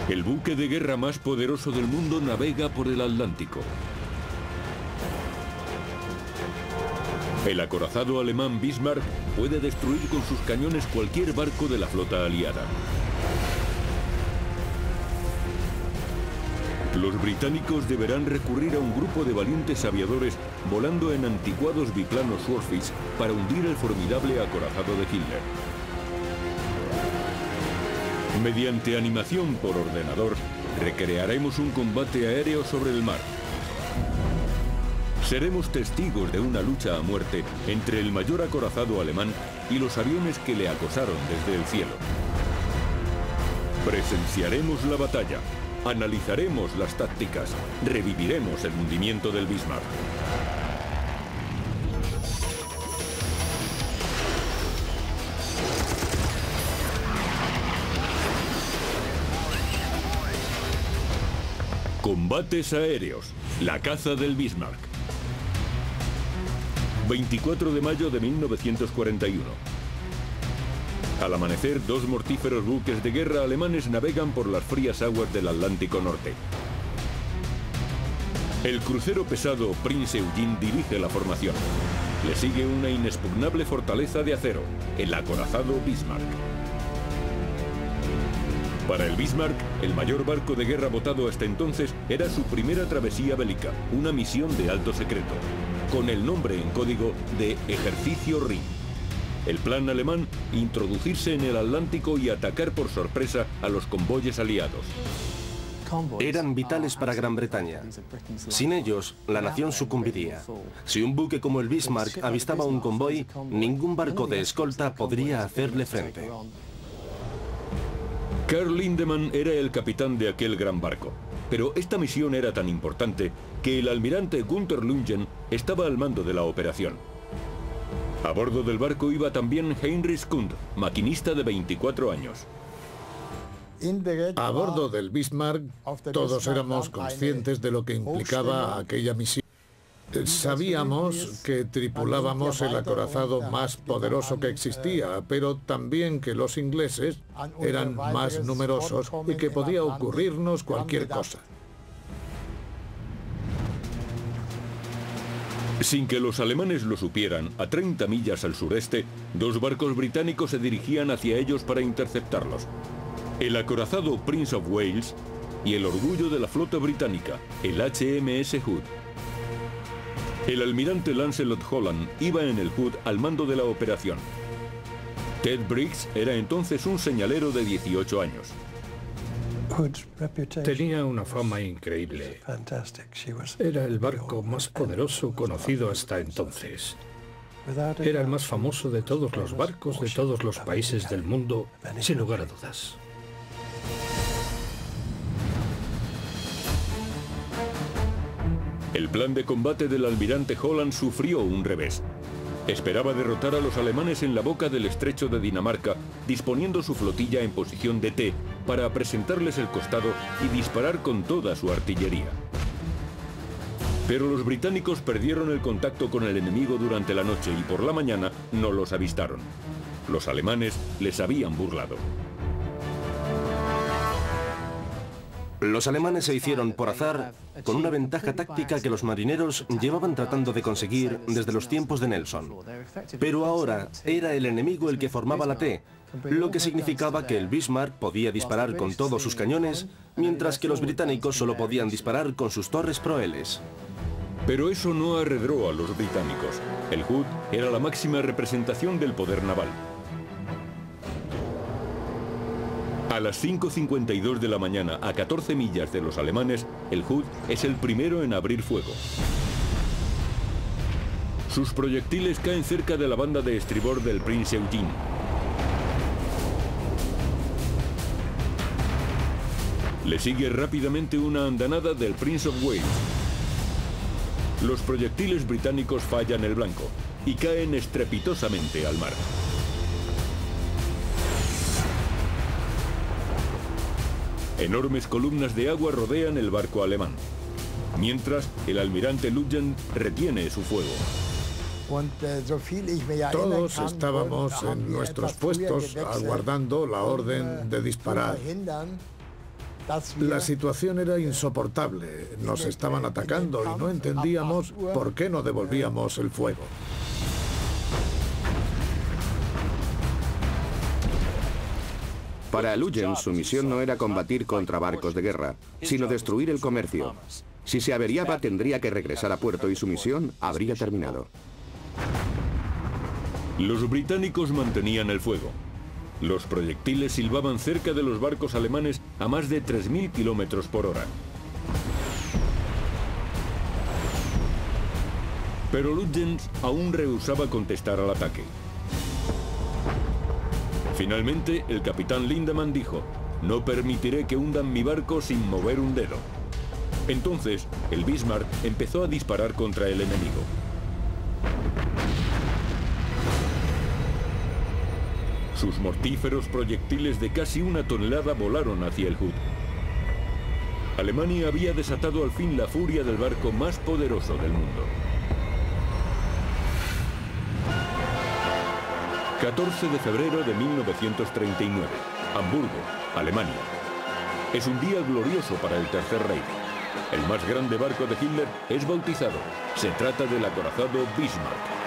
El buque de guerra más poderoso del mundo navega por el Atlántico. El acorazado alemán Bismarck puede destruir con sus cañones cualquier barco de la flota aliada. Los británicos deberán recurrir a un grupo de valientes aviadores volando en anticuados biplanos Swordfish para hundir el formidable acorazado de Hitler. Mediante animación por ordenador, recrearemos un combate aéreo sobre el mar. Seremos testigos de una lucha a muerte entre el mayor acorazado alemán y los aviones que le acosaron desde el cielo. Presenciaremos la batalla, analizaremos las tácticas, reviviremos el hundimiento del Bismarck. Combates aéreos, la caza del Bismarck. 24 de mayo de 1941. Al amanecer, dos mortíferos buques de guerra alemanes navegan por las frías aguas del Atlántico Norte. El crucero pesado Prince Eugene dirige la formación. Le sigue una inexpugnable fortaleza de acero, el acorazado Bismarck. Para el Bismarck, el mayor barco de guerra votado hasta entonces era su primera travesía bélica, una misión de alto secreto, con el nombre en código de Ejercicio Ring. El plan alemán, introducirse en el Atlántico y atacar por sorpresa a los convoyes aliados. Eran vitales para Gran Bretaña. Sin ellos, la nación sucumbiría. Si un buque como el Bismarck avistaba un convoy, ningún barco de escolta podría hacerle frente. Karl Lindemann era el capitán de aquel gran barco, pero esta misión era tan importante que el almirante Günther Lungen estaba al mando de la operación. A bordo del barco iba también Heinrich Kund, maquinista de 24 años. A bordo del Bismarck, todos éramos conscientes de lo que implicaba aquella misión. Sabíamos que tripulábamos el acorazado más poderoso que existía, pero también que los ingleses eran más numerosos y que podía ocurrirnos cualquier cosa. Sin que los alemanes lo supieran, a 30 millas al sureste, dos barcos británicos se dirigían hacia ellos para interceptarlos. El acorazado Prince of Wales y el orgullo de la flota británica, el HMS Hood. El almirante Lancelot Holland iba en el Hood al mando de la operación. Ted Briggs era entonces un señalero de 18 años. Tenía una fama increíble. Era el barco más poderoso conocido hasta entonces. Era el más famoso de todos los barcos de todos los países del mundo, sin lugar a dudas. El plan de combate del almirante Holland sufrió un revés. Esperaba derrotar a los alemanes en la boca del estrecho de Dinamarca, disponiendo su flotilla en posición de T para presentarles el costado y disparar con toda su artillería. Pero los británicos perdieron el contacto con el enemigo durante la noche y por la mañana no los avistaron. Los alemanes les habían burlado. Los alemanes se hicieron por azar con una ventaja táctica que los marineros llevaban tratando de conseguir desde los tiempos de Nelson. Pero ahora era el enemigo el que formaba la T, lo que significaba que el Bismarck podía disparar con todos sus cañones, mientras que los británicos solo podían disparar con sus torres proeles. Pero eso no arredró a los británicos. El Hood era la máxima representación del poder naval. A las 5:52 de la mañana, a 14 millas de los alemanes, el Hood es el primero en abrir fuego. Sus proyectiles caen cerca de la banda de estribor del Prince Eugene. Le sigue rápidamente una andanada del Prince of Wales. Los proyectiles británicos fallan el blanco y caen estrepitosamente al mar. Enormes columnas de agua rodean el barco alemán, mientras el almirante Lungen retiene su fuego. Todos estábamos en nuestros puestos aguardando la orden de disparar. La situación era insoportable. Nos estaban atacando y no entendíamos por qué no devolvíamos el fuego. Para Lutyens, su misión no era combatir contra barcos de guerra, sino destruir el comercio. Si se averiaba, tendría que regresar a puerto y su misión habría terminado. Los británicos mantenían el fuego. Los proyectiles silbaban cerca de los barcos alemanes a más de 3.000 kilómetros por hora. Pero Lutyens aún rehusaba contestar al ataque. Finalmente, el capitán Lindemann dijo: «No permitiré que hundan mi barco sin mover un dedo». Entonces, el Bismarck empezó a disparar contra el enemigo. Sus mortíferos proyectiles de casi 1 tonelada volaron hacia el Hood. Alemania había desatado al fin la furia del barco más poderoso del mundo. 14 de febrero de 1939, Hamburgo, Alemania. Es un día glorioso para el Tercer Reich. El más grande barco de Hitler es bautizado. Se trata del acorazado Bismarck.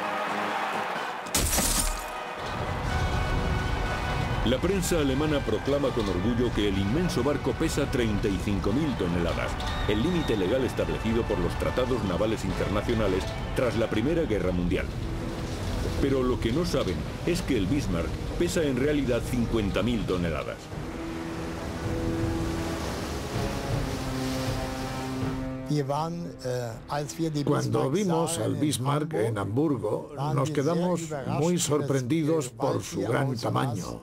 La prensa alemana proclama con orgullo que el inmenso barco pesa 35.000 toneladas, el límite legal establecido por los tratados navales internacionales tras la Primera Guerra Mundial. Pero lo que no saben es que el Bismarck pesa en realidad 50.000 toneladas. Cuando vimos al Bismarck en Hamburgo, nos quedamos muy sorprendidos por su gran tamaño.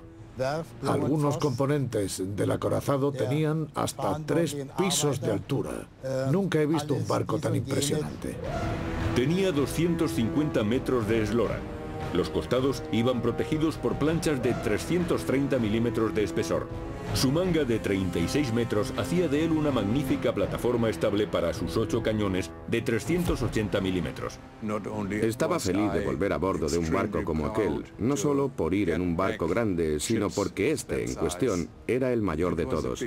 Algunos componentes del acorazado tenían hasta 3 pisos de altura. Nunca he visto un barco tan impresionante. Tenía 250 metros de eslora. Los costados iban protegidos por planchas de 330 milímetros de espesor. Su manga de 36 metros hacía de él una magnífica plataforma estable para sus 8 cañones de 380 milímetros. Estaba feliz de volver a bordo de un barco como aquel, no solo por ir en un barco grande, sino porque este, en cuestión, era el mayor de todos.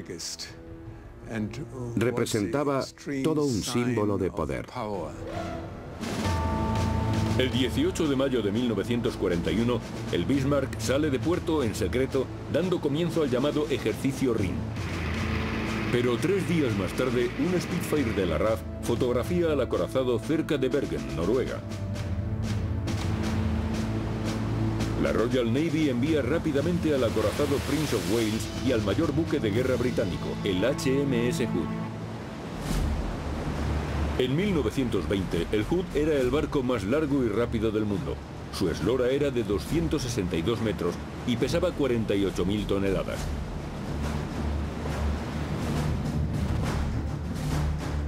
Representaba todo un símbolo de poder. El 18 de mayo de 1941, el Bismarck sale de puerto en secreto, dando comienzo al llamado Ejercicio Rhin. Pero 3 días más tarde, un Spitfire de la RAF fotografía al acorazado cerca de Bergen, Noruega. La Royal Navy envía rápidamente al acorazado Prince of Wales y al mayor buque de guerra británico, el HMS Hood. En 1920, el Hood era el barco más largo y rápido del mundo. Su eslora era de 262 metros y pesaba 48.000 toneladas.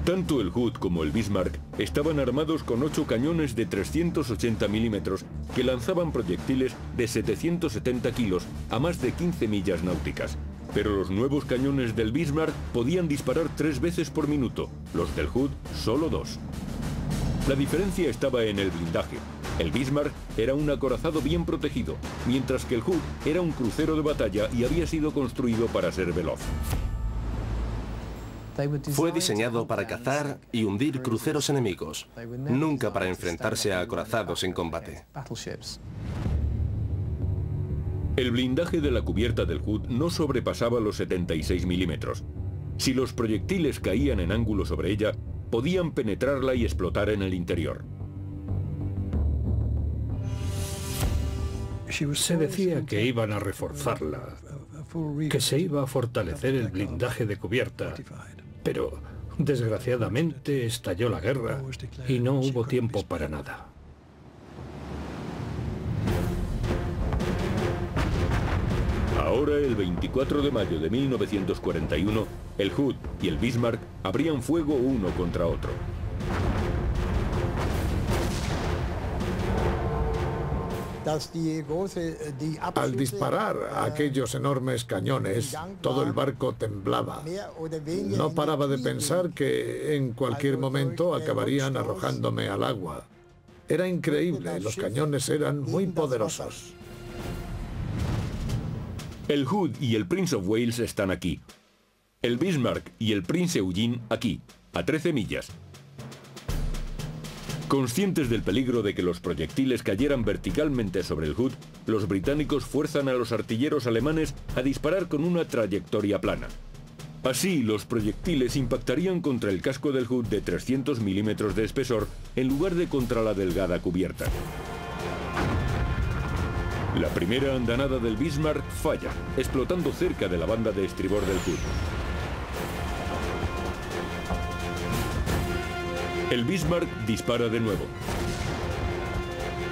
Tanto el Hood como el Bismarck estaban armados con 8 cañones de 380 milímetros que lanzaban proyectiles de 770 kilos a más de 15 millas náuticas. Pero los nuevos cañones del Bismarck podían disparar 3 veces por minuto, los del Hood solo 2. La diferencia estaba en el blindaje. El Bismarck era un acorazado bien protegido, mientras que el Hood era un crucero de batalla y había sido construido para ser veloz. Fue diseñado para cazar y hundir cruceros enemigos, nunca para enfrentarse a acorazados en combate. El blindaje de la cubierta del Hood no sobrepasaba los 76 milímetros. Si los proyectiles caían en ángulo sobre ella, podían penetrarla y explotar en el interior. Se decía que iban a reforzarla, que se iba a fortalecer el blindaje de cubierta, pero desgraciadamente estalló la guerra y no hubo tiempo para nada. Ahora, el 24 de mayo de 1941, el Hood y el Bismarck abrían fuego uno contra otro. Al disparar aquellos enormes cañones, todo el barco temblaba. No paraba de pensar que en cualquier momento acabarían arrojándome al agua. Era increíble, los cañones eran muy poderosos. El Hood y el Prince of Wales están aquí. El Bismarck y el Prince Eugene aquí, a 13 millas. Conscientes del peligro de que los proyectiles cayeran verticalmente sobre el Hood, los británicos fuerzan a los artilleros alemanes a disparar con una trayectoria plana. Así, los proyectiles impactarían contra el casco del Hood de 300 milímetros de espesor en lugar de contra la delgada cubierta. La primera andanada del Bismarck falla, explotando cerca de la banda de estribor del Hood. El Bismarck dispara de nuevo.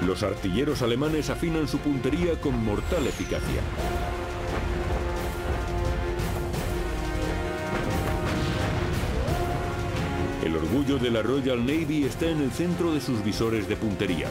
Los artilleros alemanes afinan su puntería con mortal eficacia. El orgullo de la Royal Navy está en el centro de sus visores de puntería.